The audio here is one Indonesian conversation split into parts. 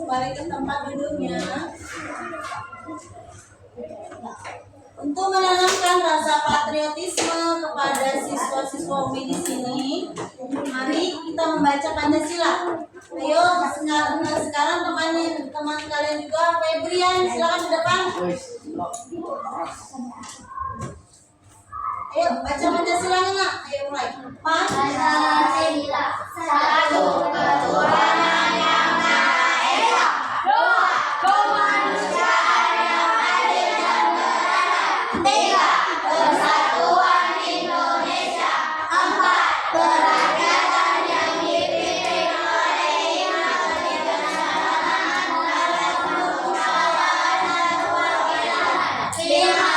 kembali ke tempat duduknya. Untuk menanamkan rasa patriotisme kepada siswa-siswa UMI di sini, mari kita membaca Pancasila. Ayo, sekarang teman kalian juga, Febrian, silakan ke depan. Ayo, baca Pancasilanya, Nak. Ayo mulai. Pancasila, satu ketuhanan yang maha esa, dua kemanusiaan yang adil dan beradab, tiga persatuan Indonesia, empat kerakyatan yang dipimpin oleh hikmat kebijaksanaan dalam permusyawaratan dan perwakilan, lima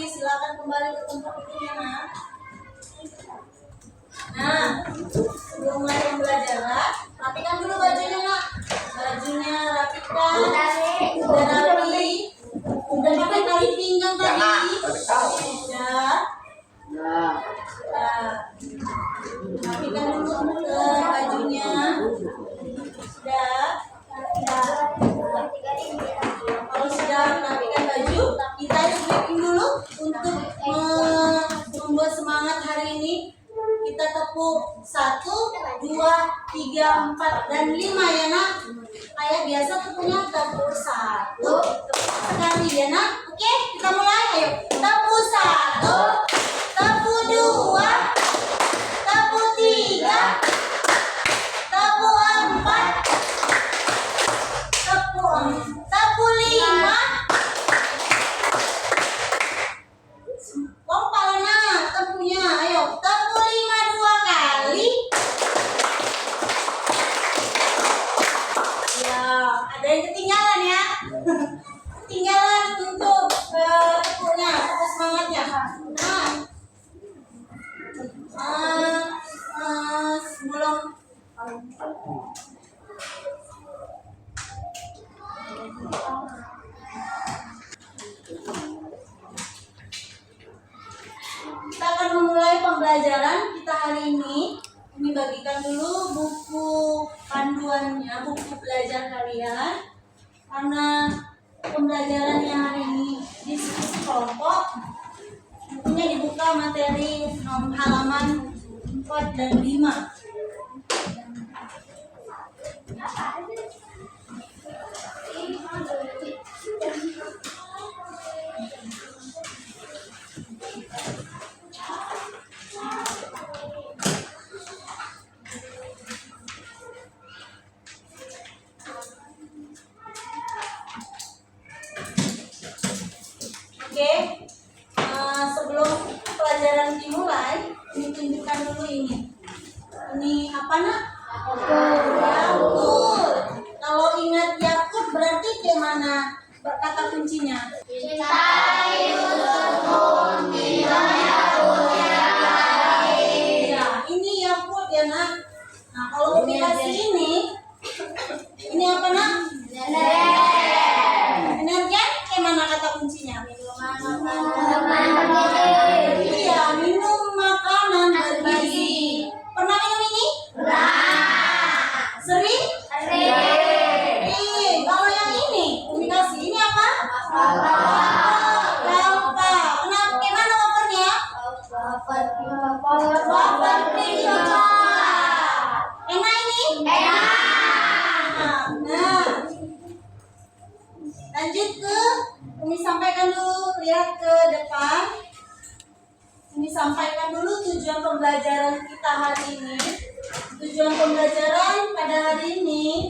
silakan kembali ke tempat duduknya, Nak. Nah, sebelum mulai pembelajaran, rapikan dulu bajunya, Nak. Bajunya rapikan. Udah rapi. Udah pakai tali pinggang tadi. Sudah. Nah, rapikan dulu bajunya. Sudah. Kalau sudah merapikan baju, kita sweeping dulu untuk membuat semangat hari ini. Kita tepuk 1, 2, 3, 4, dan 5 ya, Nak. Kayak biasa tepuknya tepuk 1, tepuk sekali ya, Nak. Oke, kita mulai. Ayo, tepuk 1, tepuk 2, tepuk 3, tepuk 4, tepuk 5. Kompak Nak tepuknya. Ayo, tepuk 5 2 kali. Ya, ada yang ketinggalan ya. Ketinggalan untuk tepuknya, tepuk semangatnya. Sebelum kita akan memulai pembelajaran kita hari ini. Ini bagikan dulu buku panduannya, buku belajar kalian. Karena pembelajarannya hari ini diskusi kelompok, bukunya dibuka materi halaman 4 dan 5. Oke, sebelum pelajaran dimulai, ini tunjukkan dulu ini. Ini apa, Nak? Yakut. Kalau ingat Yakut berarti gimana kata kuncinya? Ya, ini Yakut ya, Nak. Nah, kalau aplikasi ini apa, Nak? Energen, gimana kata kuncinya? Iya, minum makanan bergizi. Pernah minum ini? Sering? Kalau yang ini, komunikasi ini apa? Kelapa. Kenapa? Gimana wafernya? Wafer coklat. Enak ini? Nah, lanjut ke Umi sampaikan dulu, lihat ke depan. Umi sampaikan dulu tujuan pembelajaran kita hari ini. Tujuan pembelajaran pada hari ini,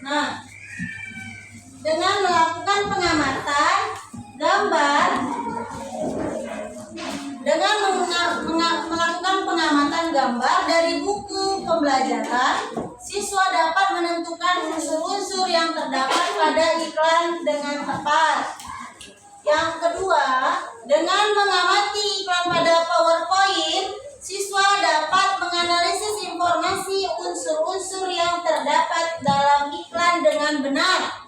nah, dengan melakukan pengamatan gambar, dengan melakukan pengamatan gambar dari buku pembelajaran, siswa dapat menentukan unsur-unsur yang terdapat pada iklan dengan tepat. Yang kedua, dengan mengamati iklan pada PowerPoint, siswa dapat menganalisis informasi unsur-unsur yang terdapat dalam iklan dengan benar.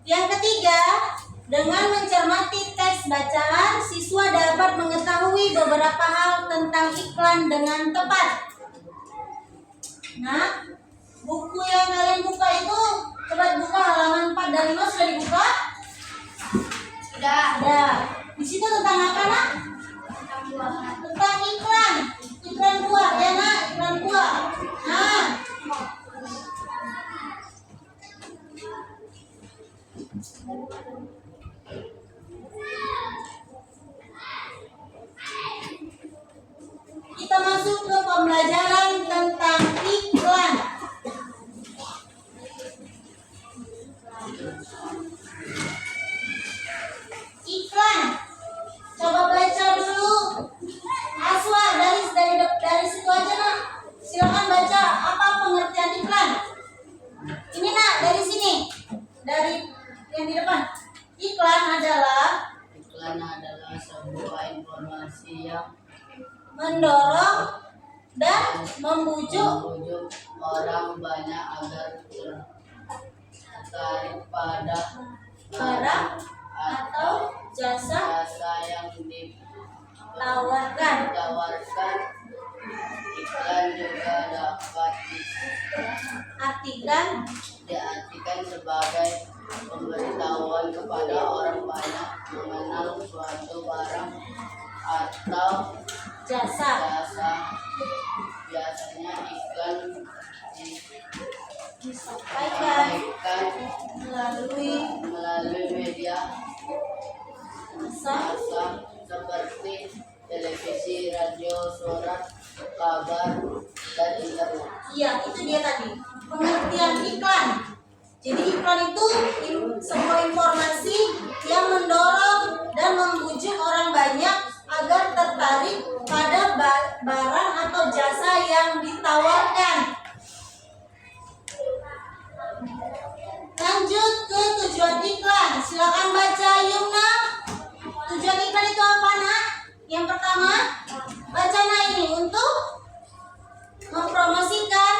Yang ketiga, Dengan mencermati teks bacaan, siswa dapat mengetahui beberapa hal tentang iklan dengan tepat. Nah, buku yang kalian buka itu, coba buka halaman 4 dan 5, sudah dibuka? Sudah. Ya. Di situ tentang apa, Nak? Tentang iklan. Iklan buah, ya Nak, iklan buah. Nah, kita masuk ke pembelajaran tentang iklan. Iklan. Coba baca dulu. Aswa dari situ aja, Nak. Silakan baca apa pengertian iklan. Ini, Nak, dari sini. Dari yang di depan. Iklan adalah sebuah informasi yang mendorong dan membujuk membujuk orang banyak agar tertarik pada barang atau jasa jasa yang tawarkan. ditawarkan. Iklan juga dapat diartikan sebagai pemberitahuan kepada orang banyak mengenal suatu barang atau Jasa jasa. Biasanya iklan disampaikan disampaikan melalui media massa. massa seperti televisi, radio, surat, kabar, dan internet. Iya, itu dia tadi pengertian iklan. Jadi iklan itu sebuah informasi yang mendorong dan membujuk orang banyak agar tertarik pada barang atau jasa yang ditawarkan. Lanjut ke tujuan iklan. Silakan baca, Yumna. Tujuan iklan itu apa, Nak? Yang pertama, baca, Nak, ini untuk mempromosikan.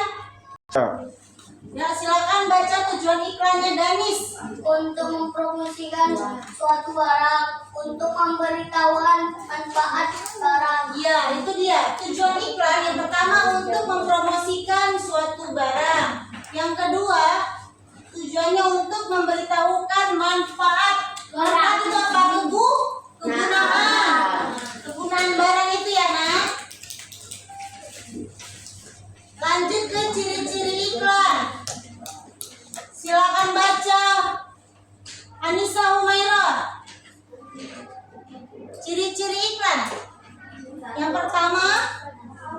Ya, silakan baca tujuan iklannya, Danis. Untuk mempromosikan suatu barang, untuk memberitahuan manfaat barang. Iya, itu dia. Tujuan iklan yang pertama untuk mempromosikan suatu barang. Yang kedua, tujuannya untuk memberitahukan manfaat. Manfaat itu apa? Kegunaan. Kegunaan barang itu ya, Nak. Lanjut ke ciri-ciri iklan. Silakan baca, Anissa Humaira. Ciri-ciri iklan. Yang pertama,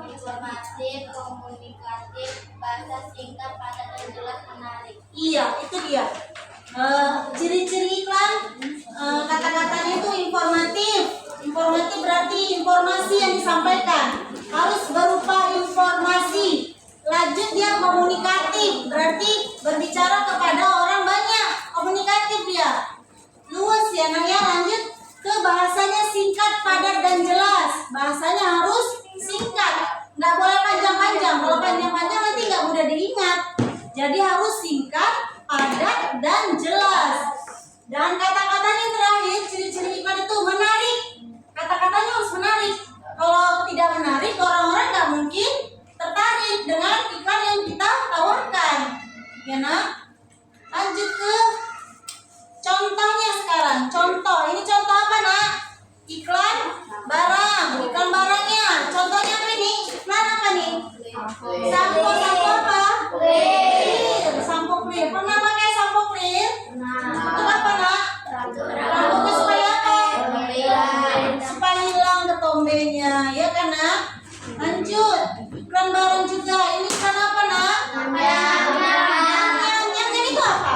Informatif, komunikatif, bahasa singkat, padat dan jelas, menarik. iya, itu dia. Ciri-ciri iklan, kata-katanya itu informatif. Informatif berarti informasi yang disampaikan harus berupa informasi. Lanjut, dia komunikatif, berarti berbicara kepada orang banyak. Komunikatif dia. Luas ya, Nak, ya. Lanjut ke bahasanya singkat, padat dan jelas. Bahasanya harus singkat, nggak boleh panjang-panjang. Kalau panjang-panjang nanti nggak mudah diingat. Jadi harus singkat, padat dan jelas. Dan kata-katanya yang terakhir, ciri-ciri iklan itu menarik. Kata-katanya harus menarik. Kalau tidak menarik, orang-orang nggak mungkin tertarik dengan iklan yang kita tawarkan. Ya, Nak. Lanjut ke contohnya sekarang. Contoh, ini contoh apa, Nak? Iklan barang. Iklan barangnya. Contohnya apa ini? Iklan apa nih? Sampo apa? Clear. Sampo clear. Pernah pakai sampo clear? Itu apa, Nak? Rambutnya supaya apa? Supaya hilang ketombenya, ya kan, Nak? Lanjut, iklan barang juga. Ini iklan apa, Nak? Yang itu apa?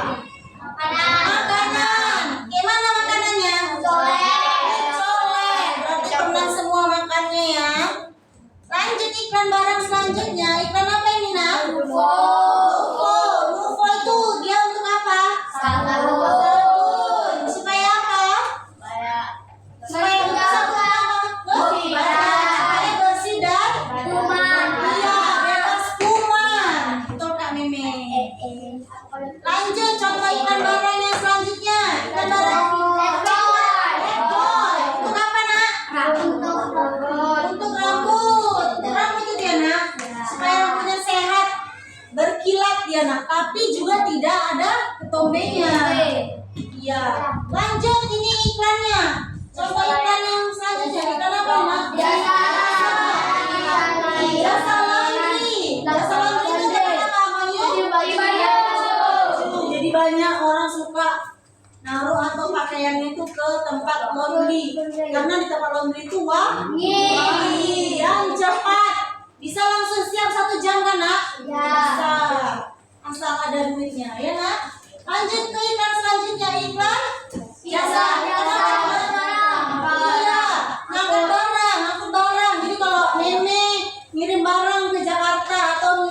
Makanan. Gimana makanannya? Colek. Berarti pernah semua makannya ya. Lanjut iklan barang selanjutnya. Iklan apa ini, Nak? Nufo. Nufo itu dia untuk apa? Sabun. Supaya apa? Supaya bisa supaya bersih dan iya, bebas kuman. Betul, Kak Meme. Lanjut contoh iklan barang yang selanjutnya. Iklan barang ya nak, tapi juga tidak ada ketombenya. Iya. Lanjut ini iklannya. Coba iklan yang selanjutnya, iklan apa nak? Jasa Jasa laundry. Jasa laundry itu terkenal apa Mayu? Jadi banyak orang suka naruh atau pakaiannya itu ke tempat laundry karena di tempat laundry itu wangi dan cepat, bisa langsung siap 1 jam kan nak? Bisa, asal ada duitnya ya nak. Lanjut ke iklan selanjutnya, iklan jasa. Iya, ngangkut barang. Jadi kalau nenek ngirim barang ke Jakarta atau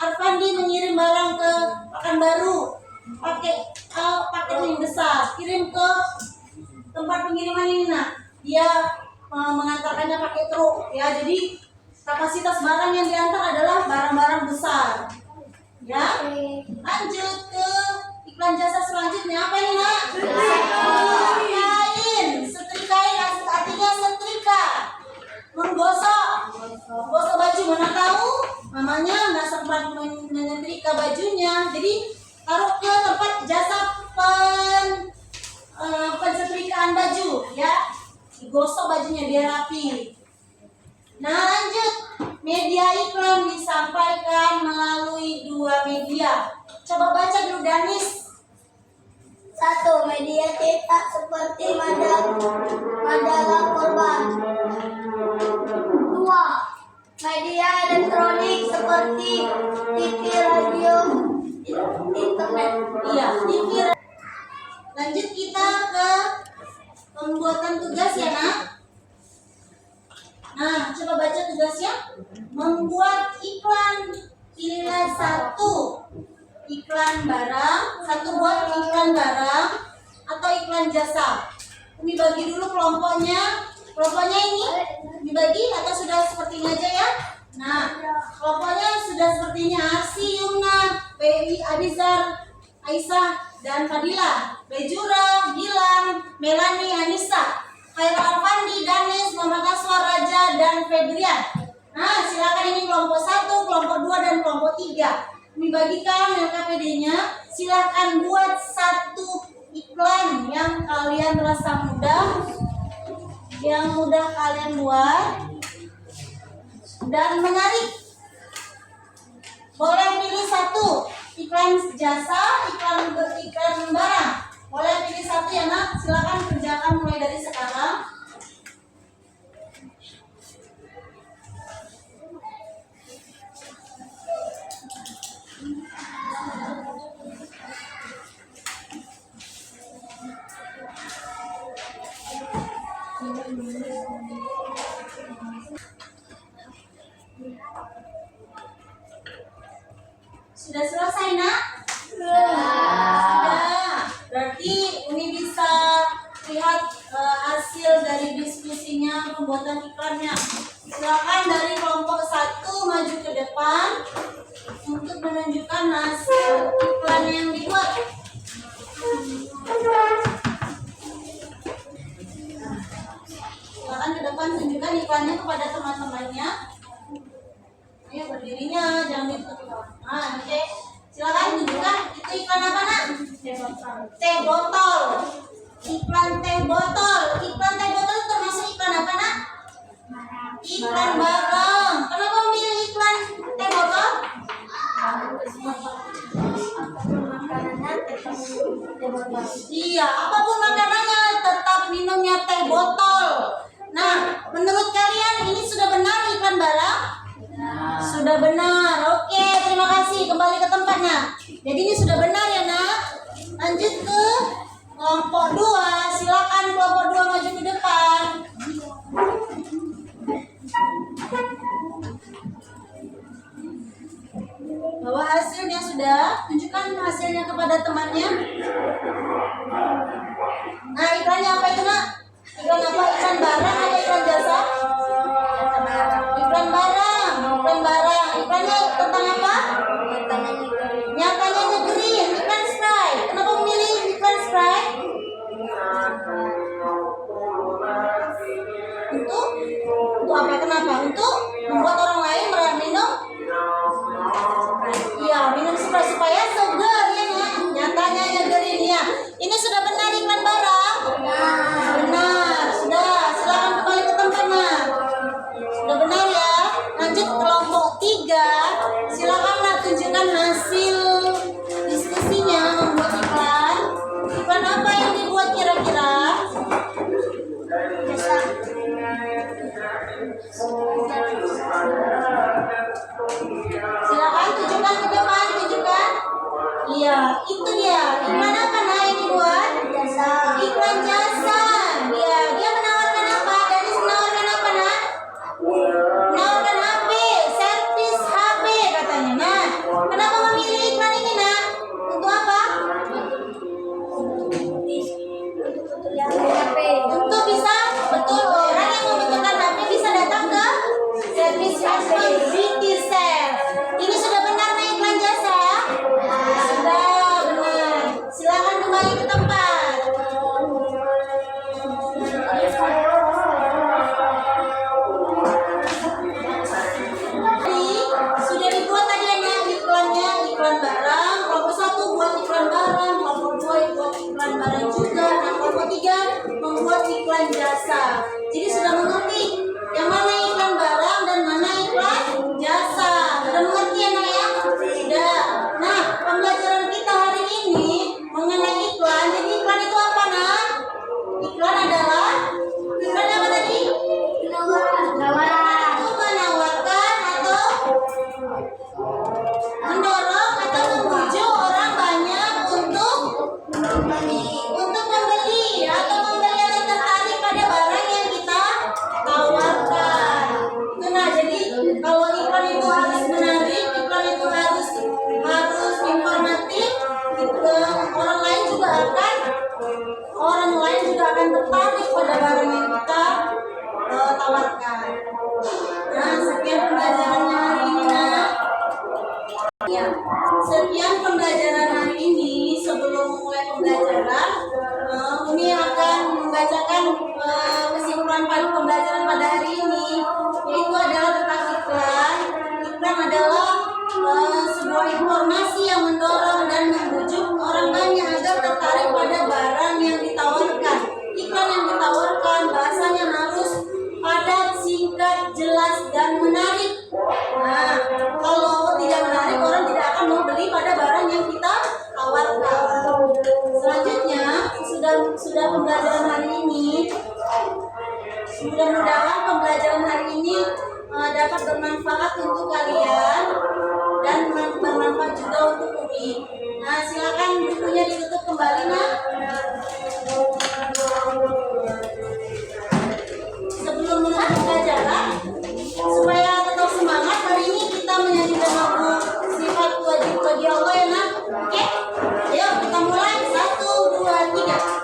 Arfandi mengirim barang ke Pekanbaru, pakai paket yang besar, kirim ke tempat pengiriman ini nak, dia mengantarkannya pakai truk ya. Jadi kapasitas barang yang diantar adalah barang-barang besar ya. Lanjut ke iklan jasa selanjutnya, apa ini nak? Setrikain artinya setrika, menggosok baju. Mana tahu mamanya nggak sempat menyetrika bajunya, jadi taruh ke tempat jasa pensetrikaan baju ya, digosok bajunya biar rapi. Nah lanjut, media iklan disampaikan melalui 2 media. Coba baca dulu Danis. 1. Media cetak seperti majalah korban. 2. Media elektronik seperti TV, radio, internet. Iya, TV. Lanjut kita ke pembuatan tugas ya nak. Nah, coba baca tugasnya. Membuat iklan. Pilihlah 1 iklan barang, 1 buat iklan barang atau iklan jasa. Ini bagi dulu kelompoknya. Kelompoknya ini dibagi atau sudah seperti ini aja ya. Nah, kelompoknya sudah sepertinya Arsi, Yumna, Pewi, Abizar, Aisyah, dan Fadila, Bejura, Gilang, Melani, Anissa, Khairul Alfandi, Danis, Muhammad Aswar, Raja, dan Fedrian. Nah, silakan ini kelompok 1, kelompok 2, dan kelompok 3. Dibagikan LKPD-nya. Silakan buat 1 iklan yang kalian rasa mudah, yang mudah kalian buat dan menarik. Boleh pilih 1 iklan jasa, iklan barang. Boleh pilih 1 ya nak. Silakan kerjakan mulai dari sekarang. Sudah selesai nak? Sudah. Berarti Umi bisa lihat hasil dari diskusinya pembuatan iklannya. Silakan dari kelompok 1 maju ke depan untuk menunjukkan hasil iklan yang dibuat. Silakan ke depan tunjukkan iklannya kepada teman-temannya. Ayo berdirinya, jangan ditutup. Nah, oke. Silakan tunjukkan itu iklan apa nak? Teh botol. Iklan teh botol. Iklan teh botol termasuk iklan apa nak? Iklan barang. Kenapa memilih iklan teh botol? Iya, apapun makanannya tetap minumnya teh botol. Nah, menurut kalian ini sudah benar iklan barang? Sudah benar. Oke, terima kasih. Kembali ke tempatnya. Jadi ini sudah benar ya nak. Lanjut ke kelompok 2. Silakan kelompok 2 maju ke depan. Bawa hasilnya sudah. Tunjukkan hasilnya kepada temannya. Nah, iklannya apa itu nak? Iklan apa? Iklan barang atau iklan jasa? Iklan barang. Iklan barang. Iklannya tentang apa? Nyatanya negeri. Iklan Sprite. Kenapa memilih iklan Sprite? Untuk apa? Kenapa? Untuk membuat orang lain minum. Iya, minum Sprite supaya Iya, itu dia. Iklan apa nah yang dibuat? Jasa. Iklan jasa. Ya, dia menawarkan apa? Dari menawarkan apa nah? Menawarkan HP, servis HP katanya. Nah, kenapa memilih iklan ini nah? Untuk apa? Untuk yang HP. Untuk bisa betul orang yang membutuhkan HP bisa datang ke servis HP Citizen. Ini sudah benar nih iklan jasa? Sudah benar. Silakan kembali ke tempat. Jadi sudah dibuat tadi ya iklannya, iklan barang. Kelompok 1 buat iklan barang, kelompok 2 buat iklan barang juga. Nah, kelompok 3 membuat iklan jasa. Jadi sudah mengerti yang mana iklan barang dan mana iklan jasa. Sudah mengerti ya nak ya? Sudah. Nah, pembelajaran kita hari ini mengenai iklan. Jadi iklan itu apa nak? Iklan adalah iklan apa tadi? Penawaran. Itu menawarkan atau mendorong atau membujuk orang banyak untuk membeli atau tertarik pada barang yang kita tawarkan. Itu nah, jadi kalau iklan itu harus menarik, iklan itu harus informatif, orang lain juga akan tertarik pada barang yang kita tawarkan. Nah, sekian pembelajarannya hari ini nah. Ya, sekian pembelajaran hari ini. Sebelum mulai pembelajaran, Umi akan membacakan kesimpulan pada pembelajaran pada hari ini, yaitu adalah tentang iklan. Iklan adalah sebuah informasi yang mendorong dan membujuk orang banyak agar tertarik pada barang yang ditawarkan. Iklan yang ditawarkan bahasanya harus padat, singkat, jelas, dan menarik. Nah, kalau tidak menarik, orang tidak akan mau beli pada barang yang kita tawarkan. Selanjutnya, sudah pembelajaran hari ini. Mudah-mudahan pembelajaran hari ini dapat bermanfaat untuk kalian dan bermanfaat juga untuk Umi. Nah, silakan bukunya ditutup kembali nak. Sebelum menutup pelajaran, supaya tetap semangat, hari ini kita menyanyikan lagu Sifat Wajib Bagi Allah ya nak. Oke? Ayo kita mulai. 1, 2, 3.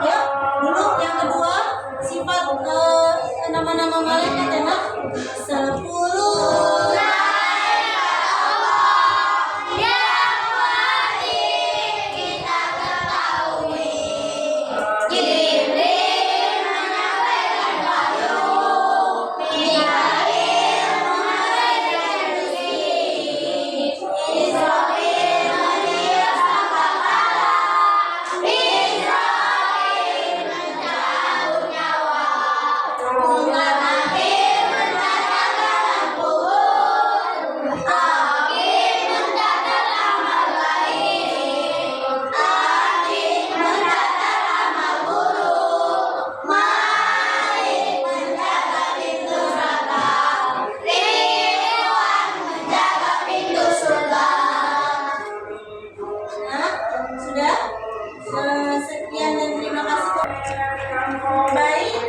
Ya, dulu yang kedua sifat nama-nama malaikat ya nak. 10. Nah, sudah. Sekian dan terima kasih. Baik,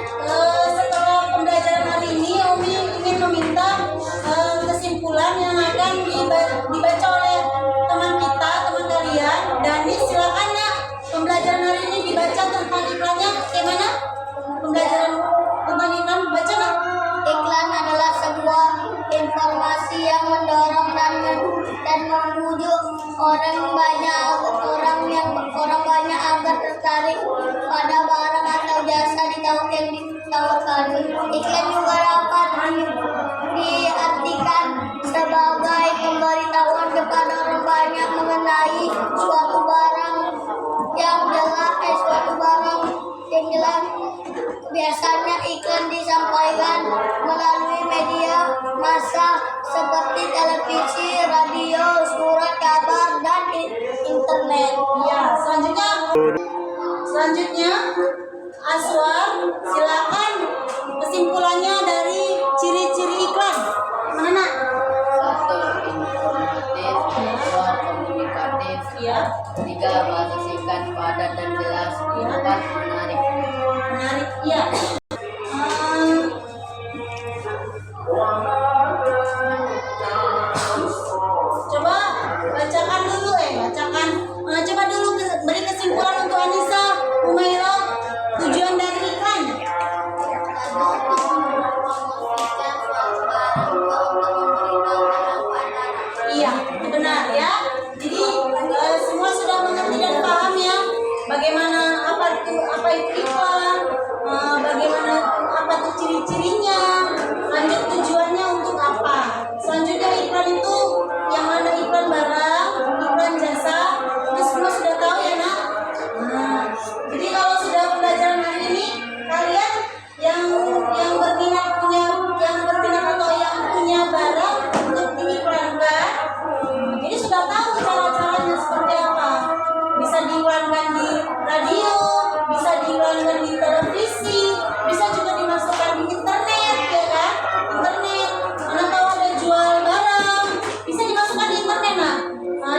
setelah pembelajaran hari ini, Umi ingin meminta kesimpulan yang akan dibaca oleh teman kita, teman kalian. Dani, silakan ya. Pembelajaran hari ini dibaca tentang iklannya. Bagaimana? Pembelajaran tentang iklan, baca nak. Iklan adalah sebuah informasi yang mendorong dan membujuk orang banyak agar tertarik pada barang atau jasa yang ditawarkan. Iklan juga dapat diartikan disampaikan melalui media massa seperti televisi, radio, surat kabar, dan internet. Ya, selanjutnya Aswar, silakan kesimpulannya dari ciri-ciri iklan. Mana nak? 1. Informatif. 2. Komunikatif. Ya, 3. Bahasa singkat, padat, dan jelas. 4. Menarik. menarik. Ya. Coba bacakan dulu, coba dulu beri kesimpulan untuk Anissa, Umairah, tujuan dari iklan. Mempromosikan suatu barang untuk memberitahukan kepada Iya, benar ya. Jadi semua sudah mengerti dan paham ya bagaimana apa itu iklan, bagaimana apa itu ciri-cirinya, lanjut tujuannya untuk apa. Selanjutnya iklan itu yang mana iklan barang, iklan jasa, itu semua sudah tahu ya nak. Jadi kalau sudah pembelajaran hari ini kalian yang berminat atau yang punya barang untuk diiklankan, ini sudah tahu cara-caranya seperti apa. Bisa diiklankan di radio, bisa diiklankan di televisi, bisa juga dimasukkan di internet, ya kan? Internet, mana tahu ada jual barang, bisa dimasukkan di internet nah.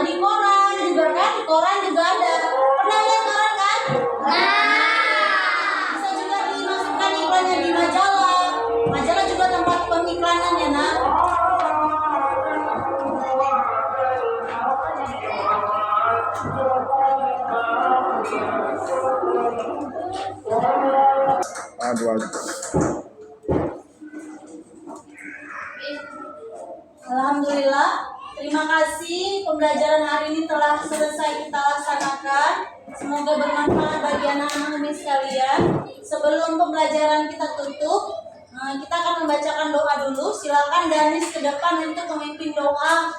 Di koran juga kan, di koran juga ada. Pernah lihat koran kan? Bisa juga dimasukkan iklannya di majalah. Majalah juga tempat pengiklanan ya nak. Alhamdulillah, terima kasih pembelajaran hari ini telah selesai kita laksanakan. Semoga bermanfaat bagi anak-anak Umi sekalian. Sebelum pembelajaran kita tutup, kita akan membacakan doa dulu. Silakan Danis ke depan untuk memimpin doa.